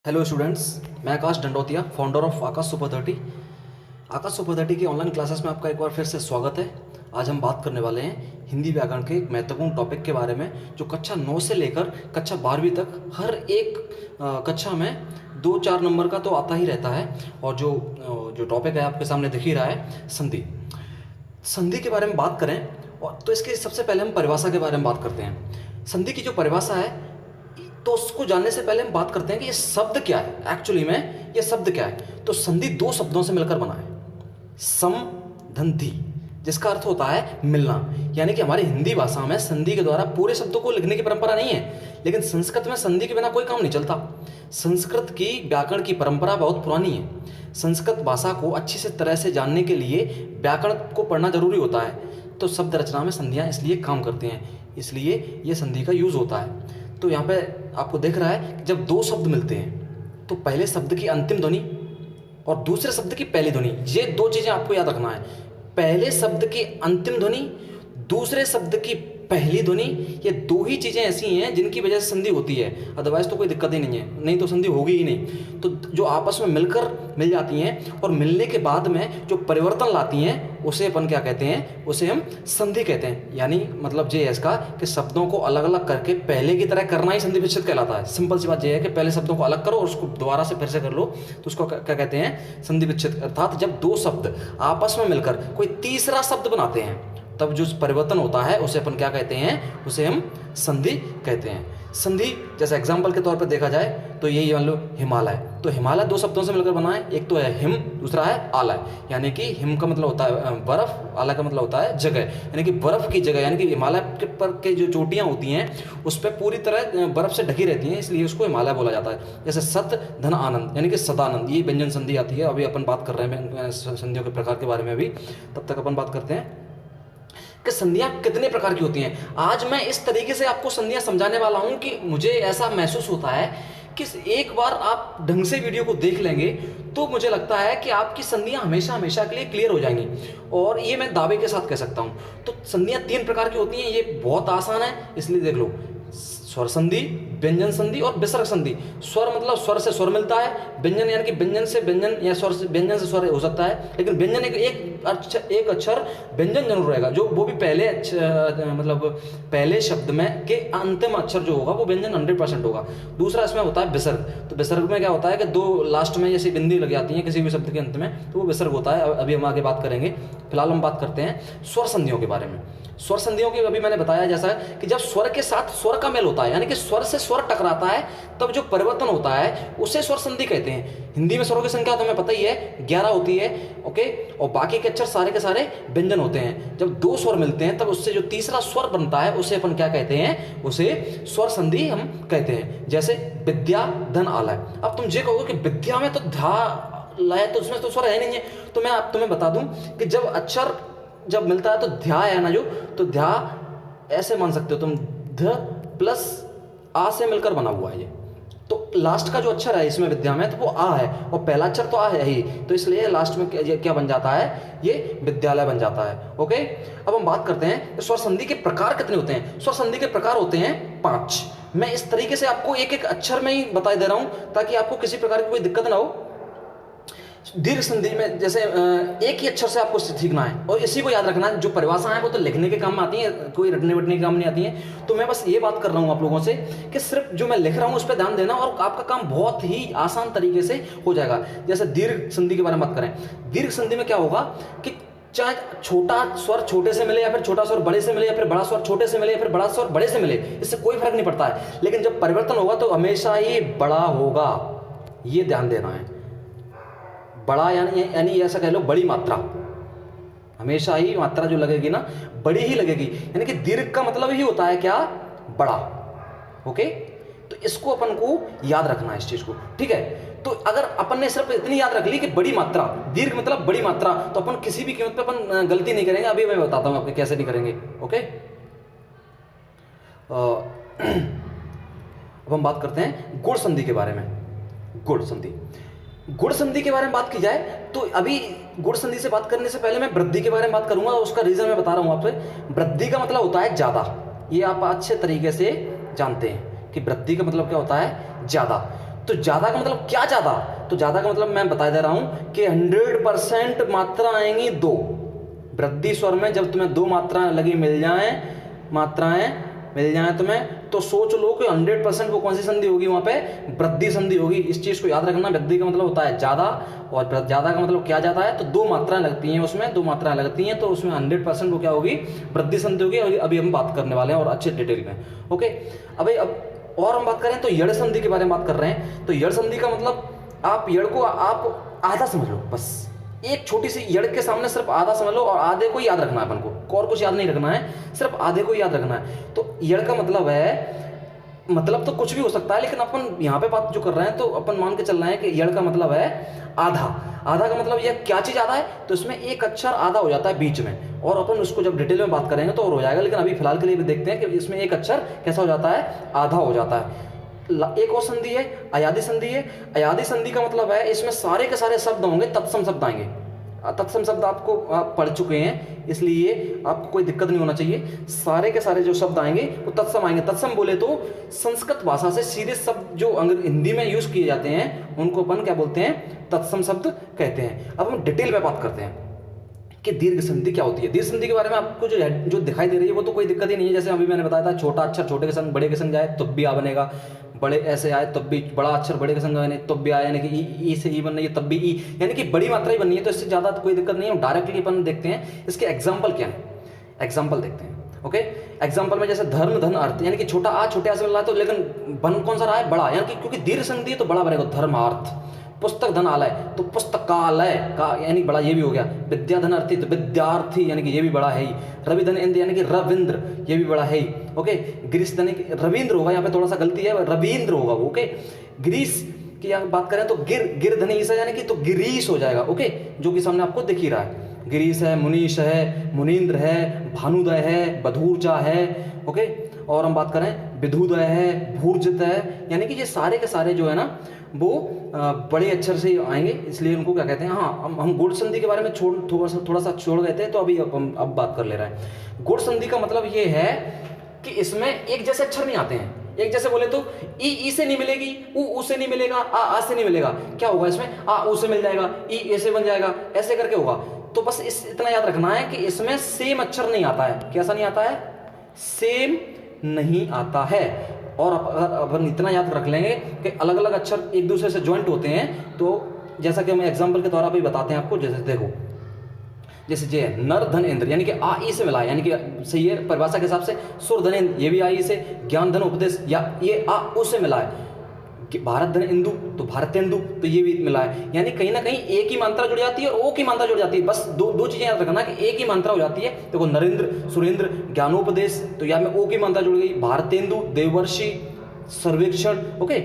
Hello students, मैं Aakash Dandotiya, founder of Aakash super 30। Aakash super 30 की online classes में आपका एक बार फिर से स्वागत है। आज हम बात करने वाले हैं हिंदी व्याकरण के एक महत्वपूर्ण टॉपिक के बारे में, जो कक्षा 9 से लेकर कक्षा 12वीं तक हर एक कक्षा में 2-4 नंबर का तो आता ही रहता है। और जो टॉपिक है आपके सामने दिख ही रहा है, संधि। संधि के बारे में बात करें और तो इसके सबसे पहले हम परिभाषा के बारे में बात करते हैं। संधि की जो परिभाषा है, तो उसको जानने से पहले हम बात करते हैं कि ये शब्द क्या है। एक्चुअली में ये शब्द क्या है, तो संधि 2 शब्दों से मिलकर बना है, सम धन धी, जिसका अर्थ होता है मिलना। यानी कि हमारी हिंदी भाषा में संधि के द्वारा पूरे शब्दों को लिखने की परंपरा नहीं है, लेकिन संस्कृत में संधि के बिना कोई काम नहीं चलता। संस्कृत की व्याकरण की परंपरा बहुत पुरानी है। संस्कृत भाषा को अच्छी से तरह से जानने के लिए व्याकरण को पढ़ना जरूरी होता है। तो शब्द रचना में संधियाँ इसलिए काम करती हैं, इसलिए ये संधि का यूज होता है। तो यहाँ पे आपको दिख रहा है कि जब 2 शब्द मिलते हैं तो पहले शब्द की अंतिम ध्वनि और दूसरे शब्द की पहली ध्वनि, ये 2 चीजें आपको याद रखना है। पहले शब्द की अंतिम ध्वनि, दूसरे शब्द की पहली ध्वनि, ये 2 ही चीजें ऐसी हैं जिनकी वजह से संधि होती है। अदरवाइज तो कोई दिक्कत ही नहीं है, नहीं तो संधि होगी ही नहीं। तो जो आपस में मिल जाती हैं और मिलने के बाद में जो परिवर्तन लाती हैं, उसे अपन क्या कहते हैं, उसे हम संधि कहते हैं। यानी मतलब ये है इसका कि शब्दों को अलग अलग करके पहले की तरह करना ही संधि विच्छेद कहलाता है। सिंपल सी बात यह है कि पहले शब्दों को अलग करो और उसको दोबारा से फिर से कर लो, तो उसको क्या कहते हैं, संधि विच्छेद। अर्थात जब 2 शब्द आपस में मिलकर कोई तीसरा शब्द बनाते हैं, तब जो परिवर्तन होता है उसे अपन क्या कहते हैं, उसे हम संधि कहते हैं। संधि जैसे एग्जाम्पल के तौर पर देखा जाए तो यही मान लो हिमालय। तो हिमालय 2 शब्दों से मिलकर बना है, एक तो है हिम, दूसरा है आलय। यानी कि हिम का मतलब होता है बर्फ, आलय का मतलब होता है जगह। यानी कि बर्फ की जगह, यानी कि हिमालय के पर के जो चोटियाँ होती हैं उस पर पूरी तरह बर्फ से ढकी रहती हैं, इसलिए उसको हिमालय बोला जाता है। जैसे सत धन आनंद, यानी कि सदानंद, ये व्यंजन संधि आती है। अभी अपन बात कर रहे हैं संधियों के प्रकार के बारे में भी, तब तक अपन बात करते हैं कि संधियां कितने प्रकार की होती हैं। आज मैं इस तरीके से आपको संधियां समझाने वाला हूं कि मुझे ऐसा महसूस होता है कि एक बार आप ढंग से वीडियो को देख लेंगे तो मुझे लगता है कि आपकी संधियां हमेशा हमेशा के लिए क्लियर हो जाएंगी। और ये मैं दावे के साथ कह सकता हूं। तो संधियां 3 प्रकार की होती हैं, ये बहुत आसान है, इसलिए देख लो। स्वर संधि, व्यंजन संधि और विसर्ग संधि। स्वर मतलब स्वर से स्वर मिलता है, व्यंजन यानी कि व्यंजन से व्यंजन या स्वर से व्यंजन से स्वर हो सकता है, लेकिन व्यंजन एक अक्षर व्यंजन जरूर रहेगा, जो वो भी पहले मतलब पहले शब्द में के अंतिम अक्षर जो होगा वो व्यंजन 100% होगा। दूसरा इसमें होता है विसर्ग। तो विसर्ग में क्या होता है कि 2 लास्ट में जैसे बिंदी लग जाती है किसी भी शब्द के अंत में, तो वो विसर्ग होता है। अभी हम आगे बात करेंगे। फिलहाल हम बात करते हैं स्वर संधियों के बारे में। स्वर संधियों की अभी मैंने बताया जैसा कि जब स्वर के साथ स्वर का मेल होता है, यानी कि स्वर से स्वर टकराता है, तब जो परिवर्तन होता है उसे स्वर संधि कहते हैं। हिंदी में स्वरों की संख्या तो हमें पता ही है, 11 होती है, ओके। और बाकी के अक्षर सारे के सारे व्यंजन होते हैं। जब 2 स्वर मिलते हैं तब उससे जो तीसरा स्वर बनता है उसे अपन क्या कहते हैं, उसे स्वर संधि हम कहते हैं। जैसे विद्या धन आलय। अब तुम ये कहोगे कि विद्या में तो धा लय, तो उसमें तो स्वर है नहीं है। तो मैं आप तुम्हें बता दूं कि जब अक्षर जब मिलता है तो ध्या है ना, जो तो ध्या ऐसे मान सकते हो तुम, ध प्लस आ से मिलकर बना हुआ है ये। तो लास्ट का जो अक्षर है इसमें विद्या में, तो वो आ है, और पहला अक्षर तो आ है ही, तो इसलिए लास्ट में क्या बन जाता है, ये विद्यालय बन जाता है, ओके। अब हम बात करते हैं स्वर संधि के प्रकार कितने होते हैं। स्वर संधि के प्रकार होते हैं 5। मैं इस तरीके से आपको एक एक अक्षर में ही बता दे रहा हूं ताकि आपको किसी प्रकार की कोई दिक्कत ना हो। दीर्घ संधि में जैसे एक ही अक्षर से आपको सीखना है, और इसी को याद रखना है। जो परिभाषा है वो तो लिखने के काम में आती है, कोई रटने वटने के काम नहीं आती है। तो मैं बस ये बात कर रहा हूँ आप लोगों से कि सिर्फ जो मैं लिख रहा हूँ उस पर ध्यान देना, और आपका काम बहुत ही आसान तरीके से हो जाएगा। जैसे दीर्घ संधि के बारे में बात करें, दीर्घ संधि में क्या होगा कि चाहे छोटा स्वर छोटे से मिले या फिर छोटा स्वर बड़े से मिले, या फिर बड़ा स्वर छोटे से मिले या फिर बड़ा स्वर बड़े से मिले, इससे कोई फर्क नहीं पड़ता है। लेकिन जब परिवर्तन होगा तो हमेशा ही बड़ा होगा, ये ध्यान देना है। बड़ा यानी ऐसा कह लो, बड़ी मात्रा, हमेशा ही मात्रा जो लगेगी ना बड़ी ही लगेगी। यानी कि दीर्घ का मतलब ही होता है क्या, बड़ा, ओके। तो इसको अपन को याद रखना है, इस चीज को, ठीक है। तो अगर अपन ने सिर्फ इतनी याद रख ली कि बड़ी मात्रा, दीर्घ मतलब बड़ी मात्रा, तो अपन किसी भी कीमत पे अपन गलती नहीं करेंगे। अभी मैं बताता हूं आपको कैसे नहीं करेंगे, ओके। अब हम बात करते हैं गुण संधि के बारे में। गुण संधि, गुण संधि के बारे में बात की जाए तो अभी गुण संधि से बात करने से पहले मैं वृद्धि के बारे में बात करूंगा। उसका रीजन मैं बता रहा हूं आपसे। वृद्धि का मतलब होता है ज्यादा, ये आप अच्छे तरीके से जानते हैं कि वृद्धि का मतलब क्या होता है, ज्यादा। तो ज़्यादा का मतलब क्या ज़्यादा, तो ज़्यादा का मतलब मैं बता दे रहा हूँ कि 100% मात्रा आएंगी दो। वृद्धि स्वर में जब तुम्हें दो मात्राएं लगी मिल जाएं तुम्हें, तो सोच लो कि 100% वो कौन सी संधि होगी, वहाँ पे वृद्धि संधि होगी। इस चीज़ को याद रखना। वृद्धि का मतलब होता है ज़्यादा, और ज़्यादा का मतलब क्या जाता है, तो दो मात्राएं लगती हैं उसमें, दो मात्राएं लगती हैं, तो उसमें 100% वो क्या होगी, वृद्धि संधि होगी। अभी हम बात करने वाले हैं और अच्छे डिटेल में। ओके, अब और हम बात करें तो यड़ संधि के बारे में बात कर रहे हैं। तो यड़ संधि का मतलब आप यड़ को आप आधा समझ लो, बस एक छोटी सी यड़ के सामने सिर्फ आधा समझ लो, और आधे को याद रखना है अपन को, और कुछ याद नहीं रखना है, सिर्फ आधे को याद रखना है। तो यड़ का मतलब है, मतलब तो कुछ भी हो सकता है, लेकिन अपन यहाँ पे बात जो कर रहे हैं तो अपन मान के चल रहे हैं कि यड़ का मतलब है आधा। आधा का मतलब यह क्या चीज आधा है, तो इसमें एक अक्षर आधा हो जाता है बीच में, और अपन उसको जब डिटेल में बात करेंगे तो और हो जाएगा, लेकिन अभी फिलहाल के लिए भी देखते हैं कि इसमें एक अक्षर कैसा हो जाता है, आधा हो जाता है। एक और संधि है अयादी संधि है। अयादी संधि का मतलब है इसमें सारे के सारे शब्द होंगे, तत्सम शब्द आएंगे। तत्सम शब्द आपको आप पढ़ चुके हैं, इसलिए आपको कोई दिक्कत नहीं होना चाहिए। सारे के सारे जो शब्द आएंगे वो तत्सम आएंगे। तत्सम बोले तो संस्कृत भाषा से सीधे शब्द जो हिंदी में यूज किए जाते हैं उनको अपन क्या बोलते हैं, तत्सम शब्द कहते हैं। अब हम डिटेल में बात करते हैं कि दीर्घ संधि क्या होती है। दीर्घ संधि के बारे में आपको जो दिखाई दे रही है वो तो कोई दिक्कत ही नहीं है। जैसे अभी मैंने बताया था, छोटा अक्षर छोटे के संग बड़े के संग जाए तब भी आ बनेगा, बड़े ऐसे आए तब भी, बड़ा अक्षर बड़े के संग आए तब भी आए, यानी कि ई से ई बन रही है तब भी ई, यानी कि बड़ी मात्रा ही बननी है, तो इससे ज़्यादा तो कोई दिक्कत नहीं है। डायरेक्टली अपन देखते हैं इसके एग्जाम्पल क्या है, एग्जाम्पल देखते हैं। ओके, एग्जाम्पल में जैसे धर्म धन अर्थ, यानी कि छोटा आ छोटे आ से मिल रहा है, तो लेकिन बन कौन सा रहा है, बड़ा, यानी कि क्योंकि दीर्घ संधि है तो बड़ा बनेगा, धर्म अर्थ। पुस्तक धन आलय तो पुस्तकालय का यानी बड़ा, ये भी हो गया। विद्या धन अर्थी तो विद्यार्थी, यानी कि ये भी बड़ा है ही। रवि धन इंद्र यानी कि रविंद्र, ये भी बड़ा है ही। ओके, ग्रीस धन रविंद्र होगा, यहाँ पे थोड़ा सा गलती है, रविंद्र होगा। ओके, ग्रीस की यहाँ बात करें तो गिर धन ईसा यानी कि तो गिरीश हो जाएगा। ओके, जो कि सामने आपको दिख ही रहा है, गिरीश है, मुनीश है, मुनीन्द्र है, भानुदय है, बधूरजा है। ओके, और हम बात करें विधुदय है, भूर्जित है, यानी कि ये सारे के सारे जो है ना वो बड़े अक्षर से आएंगे, इसलिए उनको क्या कहते हैं। हाँ, हम गुण संधि के बारे में थोड़ा सा छोड़ गए थे, तो अभी अब बात कर ले रहे हैं। गुण संधि का मतलब ये है कि इसमें एक जैसे अक्षर नहीं आते हैं। एक जैसे बोले तो ई से नहीं मिलेगी, ऊ से नहीं मिलेगा, आ से नहीं मिलेगा। क्या होगा इसमें, आ ऊ से मिल जाएगा, ई ए से बन जाएगा, ऐसे करके होगा। तो बस इतना याद रखना है कि इसमें सेम अक्षर नहीं आता है। कैसा नहीं आता है, सेम नहीं आता है। और अपन इतना याद रख लेंगे कि अलग अलग अक्षर एक दूसरे से ज्वाइंट होते हैं, तो जैसा कि हम एग्जाम्पल के द्वारा भी बताते हैं आपको। जैसे देखो, जैसे जे नर धन इंद्र, यानी कि आ ई से मिला है, यानी कि सही है परिभाषा के हिसाब से। सुर धन इंद्र, ये भी आ ई से। ज्ञान धन उपदेश, या ये आ उ से मिला है। भारत धन इंदु तो भारतेंदु, तो ये भी मिला है। यानी कहीं ना कहीं एक ही मात्रा जुड़ जाती है और ओ की मात्रा जुड़ जाती है। बस दो चीजें याद रखना कि एक ही मात्रा हो जाती है। देखो, नरेंद्र, सुरेंद्र, ज्ञानोपदेश, तो या में ओ की मात्रा जुड़ गई। भारतेंदु, देवर्षि, सर्वेक्षण। ओके,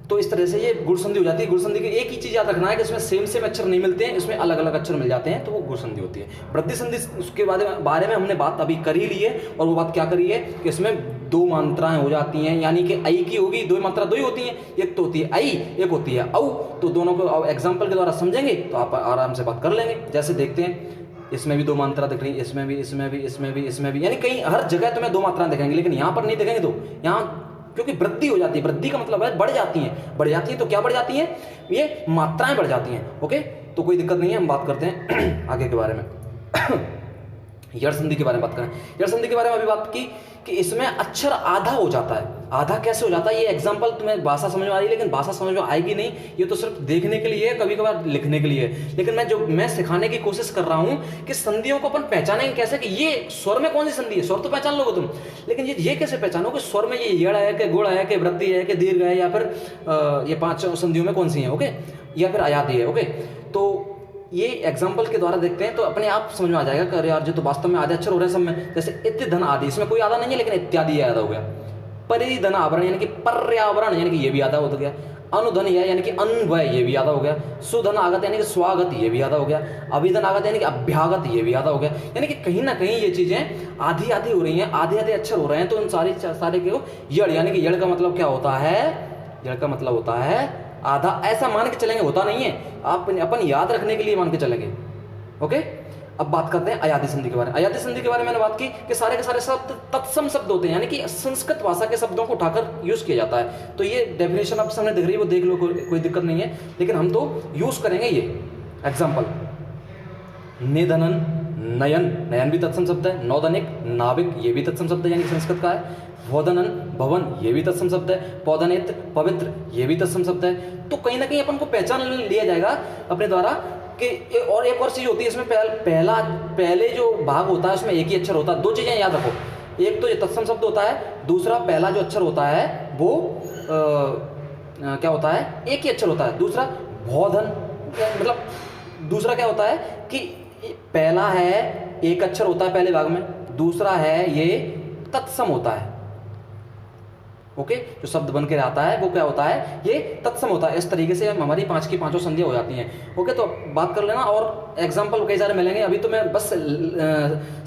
तो इस तरह से ये गुण संधि हो जाती है। गुण संधि की एक ही चीज याद रखना है कि इसमें सेम अक्षर नहीं मिलते हैं, इसमें अलग अलग अक्षर मिल जाते हैं, तो वो गुण संधि होती है। वृद्धि संधि, उसके बारे में हमने बात अभी कर ही ली है, और वो बात क्या करी है कि इसमें दो मात्राएं हो जाती हैं, यानी कि आई की होगी, दो मात्रा दो ही होती हैं, एक तो होती है आई, एक होती है औ। तो दोनों को एग्जाम्पल के द्वारा समझेंगे तो आप आराम से बात कर लेंगे। जैसे देखते हैं, इसमें भी दो मात्रा दिख रही है, इसमें भी, इसमें भी, इसमें भी, इसमें भी, यानी कहीं हर जगह तुम्हें दो मात्राएं दिखेंगी, लेकिन यहाँ पर नहीं दिखेंगे। तो यहाँ क्योंकि वृद्धि हो जाती है, वृद्धि का मतलब है बढ़ जाती हैं, तो क्या बढ़ जाती हैं, ये मात्राएं बढ़ जाती हैं। ओके, तो कोई दिक्कत नहीं है। हम बात करते हैं आगे के बारे में। यड़ संधि के बारे में बात करें। यड़ संधि के बारे में अभी बात की कि इसमें अक्षर आधा हो जाता है। आधा कैसे हो जाता है, ये एग्जांपल तुम्हें भाषा समझ में आ रही है, लेकिन भाषा समझ में आएगी नहीं, ये तो सिर्फ देखने के लिए है, कभी कभार लिखने के लिए। लेकिन मैं सिखाने की कोशिश कर रहा हूं कि संधियों को अपन पहचानेंगे कैसे, कि ये स्वर में कौन सी संधि है। स्वर तो पहचान लोगे तुम, लेकिन ये कैसे पहचानो कि स्वर में ये यड़ है कि गुण है कि वृद्धि है कि दीर्घ है, या फिर ये पांच संधियों में कौन सी है। ओके, या फिर अयादी है। ओके, तो ये एग्जाम्पल के द्वारा देखते हैं तो अपने आप समझ में आ जाएगा कि अरे यार, जो तो वास्तव में आधे अक्षर हो रहे हैं सब में। जैसे इत्य धन आदि, इसमें कोई आधा नहीं है, लेकिन इत्यादि आधा हो गया। परिधन आवरण, यानी कि पर्यावरण, यानी कि ये भी आधा हो गया। अनुधन यानी कि अन्वय, ये भी आधा हो गया। सुधन आगत यानी कि स्वागत, ये भी आधा हो गया। अभिधन आगत यानी कि अभ्यागत, ये भी आधा हो गया। यानी कि कहीं ना कहीं ये चीजें आधी आधी हो रही हैं, आधे आधे अक्षर हो रहे हैं। तो उन सारे के यड़, यानी कि यड़ का मतलब क्या होता है, यड़ का मतलब होता है आधा। ऐसा मान के चलेंगे, होता नहीं है, आप अपन याद रखने के लिए मान के चलेंगे। ओके, अब बात करते हैं अयादी संधि के बारे में। अयादी संधि के बारे में मैंने बात की कि सारे के सारे शब्द तत्सम शब्द होते हैं, यानी कि संस्कृत भाषा के शब्दों को उठाकर यूज किया जाता है। तो ये डेफिनेशन आपके सामने दिख रही है, वो देख लो, कोई दिक्कत नहीं है, लेकिन हम तो यूज करेंगे ये। एग्जाम्पल, निधनन, नयन, नयन भी तत्सम शब्द है। नौदनिक, नाविक, ये भी तत्सम शब्द है, यानी संस्कृत का है। भोदनन, भवन, ये भी तत्सम शब्द है। पौधनेत्र, पवित्र, ये भी तत्सम शब्द है। तो कहीं ना कहीं अपन को पहचान लिया जाएगा अपने द्वारा कि और एक और चीज होती है इसमें, पहले जो भाग होता है उसमें एक ही अक्षर होता है। दो चीजें याद रखो, एक तो ये तत्सम शब्द होता है, दूसरा पहला जो अक्षर होता है वो क्या होता है, एक ही अक्षर होता है। दूसरा भोधन, मतलब दूसरा क्या होता है कि पहला है एक अक्षर होता है पहले भाग में, दूसरा है ये तत्सम होता है। ओके, जो शब्द बन के आता है वो क्या होता है, ये तत्सम होता है। इस तरीके से हमारी 5 की 5 संधियां हो जाती हैं। ओके, तो बात कर लेना, और एग्जाम्पल कई सारे मिलेंगे। अभी तो मैं बस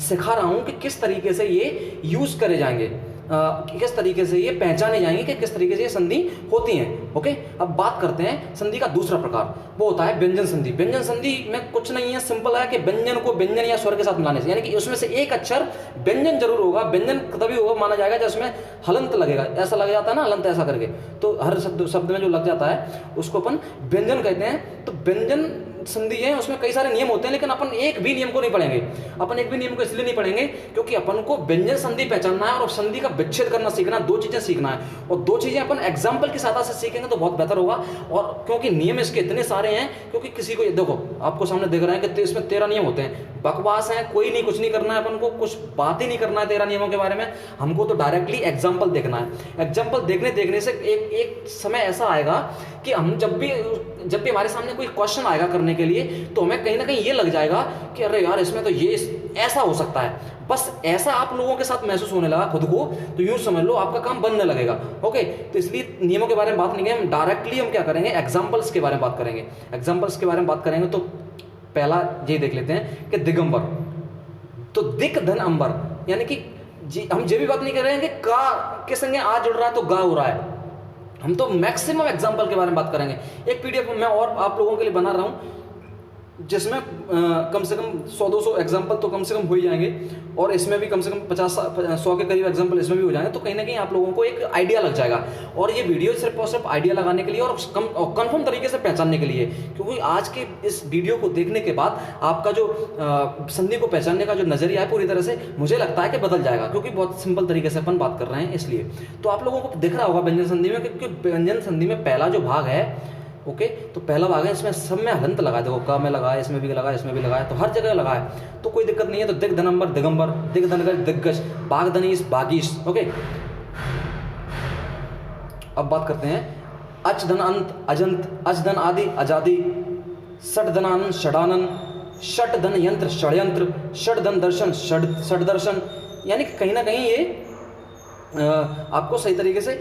सिखा रहा हूं कि किस तरीके से ये यूज करे जाएंगे, किस तरीके से ये पहचाने जाएंगे कि किस तरीके से ये संधि होती हैं। ओके, अब बात करते हैं संधि का दूसरा प्रकार, वो होता है व्यंजन संधि। व्यंजन संधि में कुछ नहीं है, सिंपल है कि व्यंजन को व्यंजन या स्वर के साथ मिलाने से, यानी कि उसमें से एक अक्षर व्यंजन जरूर होगा। व्यंजन तभी होगा माना जाएगा जब उसमें हलंत लगेगा, ऐसा लग जाता है ना, हलंत ऐसा करके, तो हर शब्द में जो लग जाता है उसको अपन व्यंजन कहते हैं। तो व्यंजन संधि है, उसमें कई सारे नियम होते हैं, लेकिन अपन एक भी नियम को नहीं पढ़ेंगे। अपन एक भी नियम को इसलिए नहीं पढ़ेंगे क्योंकि अपन को व्यंजन संधि पहचानना है और संधि का विच्छेद करना सीखना है। 2 चीजें सीखना है, और 2 चीजें अपन एग्जाम्पल की सहायता से सीखेंगे तो बहुत बेहतर होगा। और क्योंकि नियम इसके इतने सारे हैं, क्योंकि किसी को देखो, आपको सामने देख रहे हैं कि इसमें 13 नियम होते हैं। बकवास है, कोई नहीं, कुछ नहीं करना है अपन को, कुछ बात ही नहीं करना है 13 नियमों के बारे में। हमको तो डायरेक्टली एग्जाम्पल देखना है। एग्जाम्पल देखने से एक समय ऐसा आएगा कि हम जब भी हमारे सामने कोई क्वेश्चन आएगा करने के लिए, तो हमें कहीं ना कहीं ये लग जाएगा कि अरे यार इसमें तो ये ऐसा हो सकता है। बस ऐसा आप लोगों के साथ महसूस होने लगा खुद को, तो यूं समझ लो आपका काम बनने लगेगा। ओके, तो इसलिए नियमों के बारे में बात नहीं करेंगे, हम डायरेक्टली हम क्या करेंगे, एग्जाम्पल्स के बारे में बात करेंगे। एग्जाम्पल्स के बारे में बात करेंगे तो पहला ये देख लेते हैं कि दिगंबर, तो दिक धन अंबर, यानी कि हम ये भी बात नहीं कर रहे हैं कि का के संगे आ जुड़ रहा है तो गा हो रहा है। हम तो मैक्सिमम एग्जाम्पल के बारे में बात करेंगे। एक पीडीएफ मैं और आप लोगों के लिए बना रहा हूं जिसमें कम से कम 100-200 एग्जाम्पल तो कम से कम हो ही जाएंगे, और इसमें भी कम से कम 50-100 के करीब एग्जाम्पल इसमें भी हो जाएंगे। तो कहीं ना कहीं आप लोगों को एक आइडिया लग जाएगा, और ये वीडियो सिर्फ और सिर्फ आइडिया लगाने के लिए और कंफर्म तरीके से पहचानने के लिए, क्योंकि आज के इस वीडियो को देखने के बाद आपका जो संधि को पहचानने का जो नजरिया है पूरी तरह से मुझे लगता है कि बदल जाएगा, क्योंकि बहुत सिंपल तरीके से अपन बात कर रहे हैं। इसलिए तो आप लोगों को दिख रहा होगा व्यंजन संधि में, क्योंकि व्यंजन संधि में पहला जो भाग है, ओके, तो पहला भाग है, इसमें सब में हलंत लगा, देखो क में लगाया, इसमें भी लगाया, इसमें भी लगाया, तो हर जगह लगाया, तो कोई दिक्कत नहीं है। तो दिग धनंबर दिगंबर, दिग धनगज दिग्गज, बाग धनीश बागीश। ओके, अब बात करते हैं अच धन अंत अजंत, अच धन आदि अजादि, षट धनानन षडानन, षट धन यंत्र षड्यंत्र, षट धन दर्शन षड दर्शन। यानी कि कहीं ना कहीं ये आपको सही तरीके से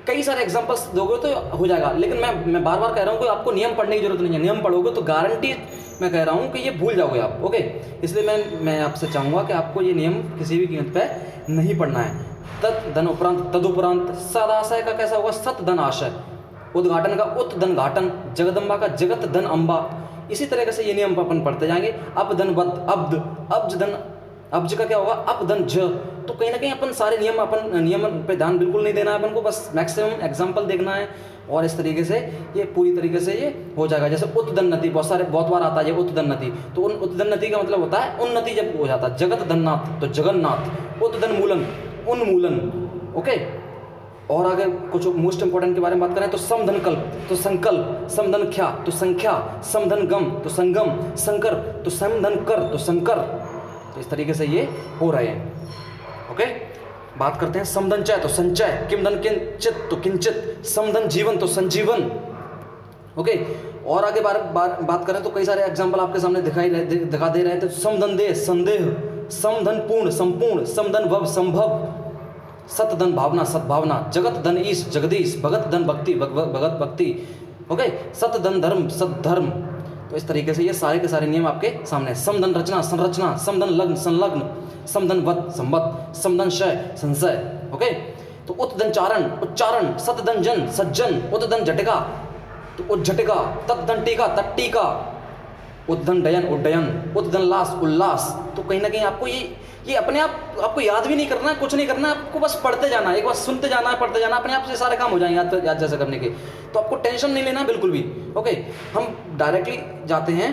कई सारे एग्जांपल्स दोगे तो हो जाएगा। लेकिन मैं बार बार कह रहा हूँ कि आपको नियम पढ़ने की जरूरत नहीं है। नियम पढ़ोगे तो गारंटी मैं कह रहा हूँ कि ये भूल जाओगे आप। ओके, इसलिए मैं आपसे चाहूँगा कि आपको ये नियम किसी भी कीमत पे नहीं पढ़ना है। तत् धन उपरांत तदुपरांत, सदाशय का कैसा होगा, सत धन आशय, उद्घाटन का उत धन घाटन, जगदम्बा का जगत धन अम्बा। इसी तरीके से ये नियम अपन पढ़ते जाएंगे। अब धन बद अब्द, अब्ज धन अब्ज का क्या होगा, अप धन ज। तो कहीं ना कहीं अपन सारे नियम पे ध्यान बिल्कुल नहीं देना है अपन को, बस मैक्सिमम एग्जाम्पल देखना है, और इस तरीके से ये पूरी तरीके से ये हो जाएगा। जैसे उद्दन नदी बहुत बार आता है ये उद्दन नदी, तो उद्दन नदी का मतलब होता है उन्नति जब हो जाता है। जगत धननाथ तो जगन्नाथ, उद्दन मूलन उन्मूलन। ओके, और आगे कुछ मोस्ट इंपॉर्टेंट के बारे में बात करें तो समधन कल्प तो संकल्प, समधन ख्या तो संख्या, समधन गम तो संगम, संकर तो समधन कर तो संकर। तो इस तरीके से ये हो रहे हैं। ओके, बात करते हैं समधन चय तो संचय, किमधन किंचित तो किंचित, समधन जीवन तो संजीवन। ओके, और आगे बात करें तो कई सारे एग्जांपल आपके सामने दिखा दे रहे हैं। तो समधन देह संदेह, समधन पूर्ण संपूर्ण, समधन भव संभव, सतधन भावना सद्भावना, जगत धन ईश जगदीश, भगत धन भक्ति भगत भक्ति। ओके, सतधन धर्म सद्धर्म। तो इस तरीके से ये सारे के सारे नियम आपके सामने। समधन रचना संरचना, समधन लग्न संलग्न, समधन वत संवत, समधन शय संशय। ओके, तो उत्धन चारण उच्चारण, सतधन जन सज्जन, उद्धन झटिका तो उज्झटिका, तत्धन टीका तट्टीका, उद्दन डयन उड्डयन, उद्दन लास उल्लास। तो कहीं ना कहीं आपको ये अपने आप आपको याद भी नहीं करना है, कुछ नहीं करना है, आपको बस पढ़ते जाना है, एक बार सुनते जाना है, पढ़ते जाना, अपने आप से सारे काम हो जाएंगे याद जैसे करने के। तो आपको टेंशन नहीं लेना बिल्कुल भी। ओके, हम डायरेक्टली जाते हैं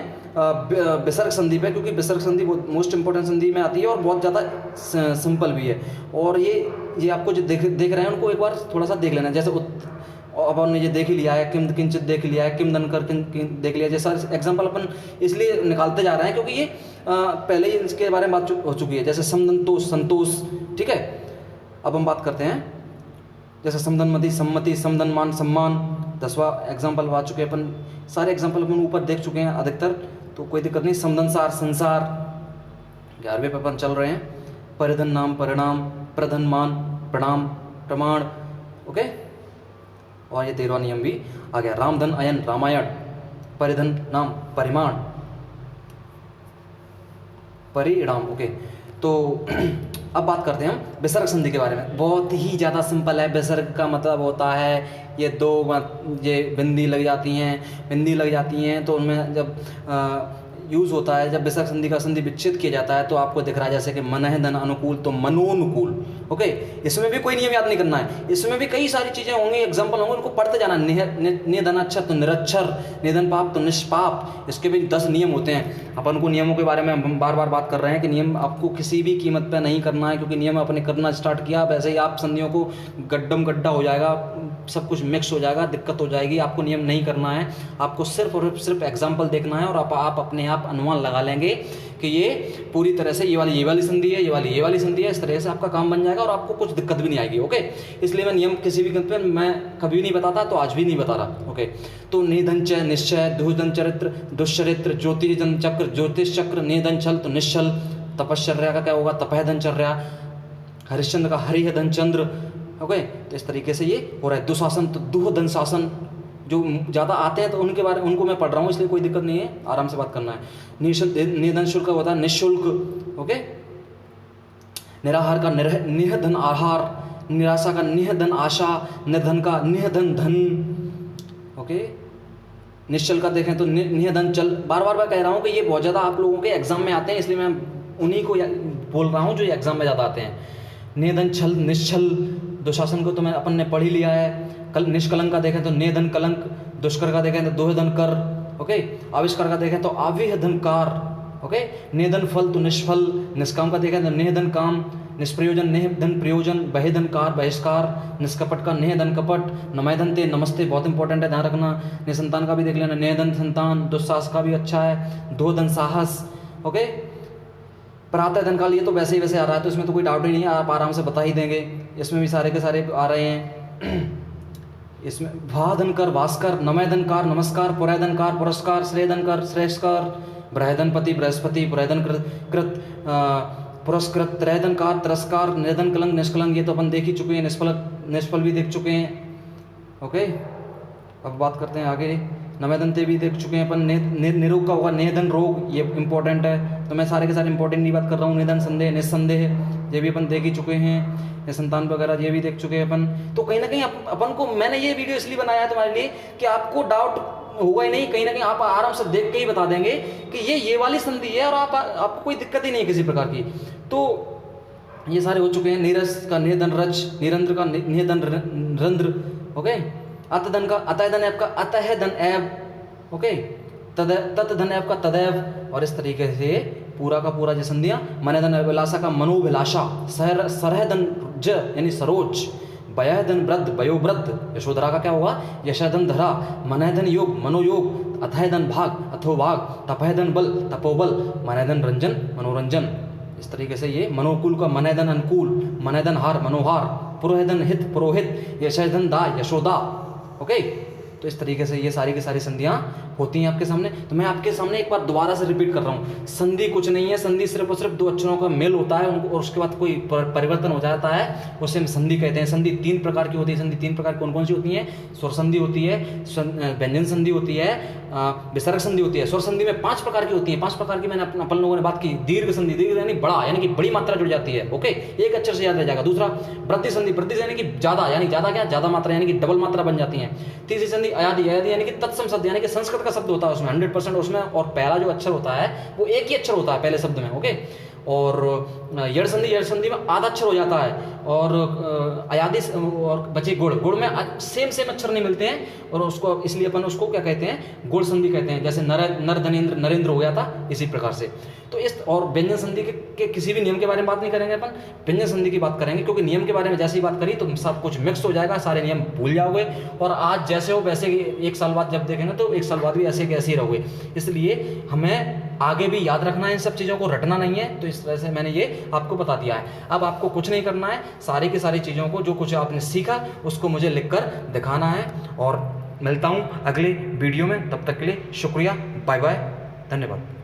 विसर्ग संधि पे, क्योंकि विसर्ग संधि बहुत मोस्ट इंपॉर्टेंट संधि में आती है और बहुत ज़्यादा सिंपल भी है। और ये आपको जो देख रहे हैं उनको एक बार थोड़ा सा देख लेना। जैसे अब हमने ये देख ही लिया है, किम किंचित देख लिया है, किम दनकर देख लिया। जैसा एग्जाम्पल अपन इसलिए निकालते जा रहे हैं क्योंकि ये पहले ही इसके बारे में बात हो चुकी है। जैसे समदंतोष संतोष, ठीक है। अब हम बात करते हैं जैसे समदनमति सम्मति, समदनमान सम्मान, 10वां एग्जाम्पल आ चुके हैं अपन। सारे एग्जाम्पल अपन ऊपर देख चुके हैं अधिकतर, तो कोई दिक्कत नहीं। समदनसार संसार, 11वें पे अपन चल रहे हैं। परिधन नाम परिणाम, प्रधन मान प्रणाम प्रमाण, ओके। और ये 13वां नियम भी आ गया। रामधन अयन रामायण, परिधन नाम परिमाण परिणाम, ओके। तो अब बात करते हैं हम विसर्ग संधि के बारे में। बहुत ही ज़्यादा सिंपल है। विसर्ग का मतलब होता है ये ये बिंदी लग जाती हैं तो उनमें जब यूज़ होता है, जब विसर्ग संधि का संधि विच्छेद किया जाता है तो आपको दिख रहा है जैसे कि मनः धन अनुकूल तो मनोनुकूल, ओके। इसमें भी कोई नियम याद नहीं करना है, इसमें भी कई सारी चीज़ें होंगी, एग्जाम्पल होंगे, उनको पढ़ते जाना। निधनाक्षर तो निरक्षर, निधन पाप तो निष्पाप, इसके भी 10 नियम होते हैं। अपन को नियमों के बारे में हम बार बार बात कर रहे हैं कि नियम आपको किसी भी कीमत पर नहीं करना है, क्योंकि नियम आपने करना स्टार्ट किया वैसे ही आप संधियों को गड्ढा हो जाएगा, सब कुछ मिक्स हो जाएगा, दिक्कत हो जाएगी। आपको नियम नहीं करना है, आपको सिर्फ और सिर्फ एग्जाम्पल देखना है और आप अपने आप अनुमान लगा लेंगे कि ये पूरी तरह से ये वाली संधि है, ये वाली संधि है। इस तरह से आपका काम बन जाएगा और आपको कुछ दिक्कत भी नहीं आएगी, ओके। इसलिए मैं नियम किसी भी गंत पे मैं कभी नहीं बताता, तो आज भी नहीं बता रहा, ओके। तो निधन च निश्चय, दुर्धन चरित्र दुष्चरित्र, ज्योतिजन चक्र ज्योतिष चक्र, निधन छल तो निश्चल, तपश्चर्या का क्या होगा तपहधनचर्या, हरिश्चंद्र का हरिहधन चंद्र, ओके। तो इस तरीके से ये हो रहा है। दुशासन तो दुहधन शासन, जो ज़्यादा आते हैं तो उनको मैं पढ़ रहा हूँ, इसलिए कोई दिक्कत नहीं है, आराम से बात करना है। निधन शुल्क होता है निःशुल्क, ओके। निराहार का निहधन आहार, निराशा का निहधन आशा, निर्धन का निहधन धन, ओके। निश्चल का देखें तो निहधन चल। बार बार मैं कह रहा हूँ कि ये बहुत ज़्यादा आप लोगों के एग्जाम में आते हैं, इसलिए मैं उन्हीं को बोल रहा हूँ जो एग्जाम में ज़्यादा आते हैं। निधन छल निश्चल, दुशासन को तो मैं अपन ने पढ़ ही लिया है। निष्कलंक का देखें तो नेधन कलंक, दुष्कर का देखें तो दोहधन कर, ओके। आविष्कार का देखें तो आविहधन कार, ओके। नेधन फल तो निष्फल, निष्काम का देखें तो नेहधन काम, निष्प्रयोजन नेहधन प्रयोजन, बहेधन कार बहिष्कार, निष्कपट का नेहधन कपट, नमैधन ते नमस्ते, बहुत इंपॉर्टेंट है, ध्यान रखना। निसंतान का भी देख लेना, नेहधन संतान, दुस्साहस का भी अच्छा है, दोहधन साहस, ओके। प्रातः धन काल ये तो वैसे ही आ रहा है, तो इसमें तो कोई डाउट ही नहीं है, आप आराम से बता ही देंगे। इसमें भी सारे के सारे आ रहे हैं। इसमें भाधनकर भास्कर, नमैधनकार नमस्कार, पुरैधनकार पुरस्कार, श्रेयधनकर श्रेष्ठकार, बृहदनपति बृहस्पति, पुरैधन कृत पुरस्कृत, त्रैधनकार तिरस्कार, निधन कलंक निष्कलंक, ये तो अपन देख ही चुके हैं। निष्फल भी देख चुके हैं, ओके। अब बात करते हैं आगे। नमैधनते भी देख चुके हैं अपन। निरोग का होगा नेधन रोग, ये इंपॉर्टेंट है, तो मैं सारे के सारे इंपॉर्टेंट नहीं बात कर रहा हूँ। निधन संदेह निस्संदेह, ये भी अपन देख ही चुके हैं। संतान वगैरह ये भी देख चुके हैं अपन। तो कहीं ना कहीं अपन को मैंने ये वीडियो इसलिए बनाया है तुम्हारे लिए कि आपको डाउट होगा ही नहीं, कहीं ना कहीं आप आराम से देख के ही बता देंगे कि ये वाली संधि है और आपको कोई दिक्कत ही नहीं है किसी प्रकार की। तो ये सारे हो चुके हैं। नीरस का निधन रच, निरंद्र का निधन रंध्र, ओके। अतधन का अतःधन ऐप का अतः धन ऐप, ओके। तत्धन ऐप का तदैव, और इस तरीके से पूरा का पूरा जो संधियाँ। मनोधन अभिलाषा का मनोभिलाषा, सरहधन ज यानी सरोज, वयधन वृद्ध वयोवृद्ध, यशोधरा का क्या होगा यशधन धरा, मनोधन योग मनोयोग, अथयधन भाग अथोभाग, तपहधन बल तपोबल, मनोधन रंजन मनोरंजन। इस तरीके से ये मनोकूल का मनोधन अनुकूल, मनोधन हार मनोहार, पुरोहितन हित पुरोहित, यशधन दा यशोदा, ओके। तो इस तरीके से ये सारी की सारी संधियाँ होती हैं आपके सामने। तो मैं आपके सामने एक बार दोबारा से रिपीट कर रहा हूँ, संधि कुछ नहीं है, संधि सिर्फ और सिर्फ 2 अक्षरों का मेल होता है उनको, और उसके बाद कोई परिवर्तन हो जाता है, उसे हम संधि कहते हैं। संधि 3 प्रकार की होती है। संधि 3 प्रकार कौन कौन सी होती है? स्वर संधि होती है, व्यंजन संधि होती है, विसर्ग संधि होती है। स्वर संधि में 5 प्रकार की होती है। 5 प्रकार की मैंने अपन लोगों ने बात की। दीर्घ संधि, दीर्घ यानी बड़ा, यानी कि बड़ी मात्रा जुड़ जाती है, ओके, एक अक्षर से याद रह जाएगा। दूसरा वृद्धि संधि, वृद्धि यानी कि ज्यादा, यानी ज्यादा क्या, ज्यादा मात्रा यानी कि डबल मात्रा बन जाती है। तीसरी संधि संधि अयादि, अयादि यानी कि तत्सम शब्द, यानी कि संस्कृत का शब्द होता है उसमें 100% उसमें, और पहला जो अक्षर होता है वो एक ही अक्षर होता है पहले शब्द में, ओके। और यड़ संधि, यड़ संधि में आधा अक्षर हो जाता है, और अयादि और बचे गुण, गुण में सेम अक्षर नहीं मिलते हैं, और उसको इसलिए अपन उसको क्या कहते हैं, गुण संधि कहते हैं। जैसे नर धनेन्द्र, नरेंद्र हो गया था, इसी प्रकार से। तो इस और व्यंजन संधि के किसी भी नियम के बारे में बात नहीं करेंगे अपन, व्यंजन संधि की बात करेंगे, क्योंकि नियम के बारे में जैसे ही बात करी तो सब कुछ मिक्स हो जाएगा, सारे नियम भूल जाओगे, और आज जैसे हो वैसे एक साल बाद जब देखेंगे तो एक साल बाद भी ऐसे के ऐसे ही रहोगे। इसलिए हमें आगे भी याद रखना है, इन सब चीज़ों को रटना नहीं है। तो इस तरह से मैंने ये आपको बता दिया है। अब आपको कुछ नहीं करना है, सारी की सारी चीज़ों को जो कुछ आपने सीखा उसको मुझे लिखकर दिखाना है। और मिलता हूँ अगले वीडियो में, तब तक के लिए शुक्रिया, बाय बाय, धन्यवाद।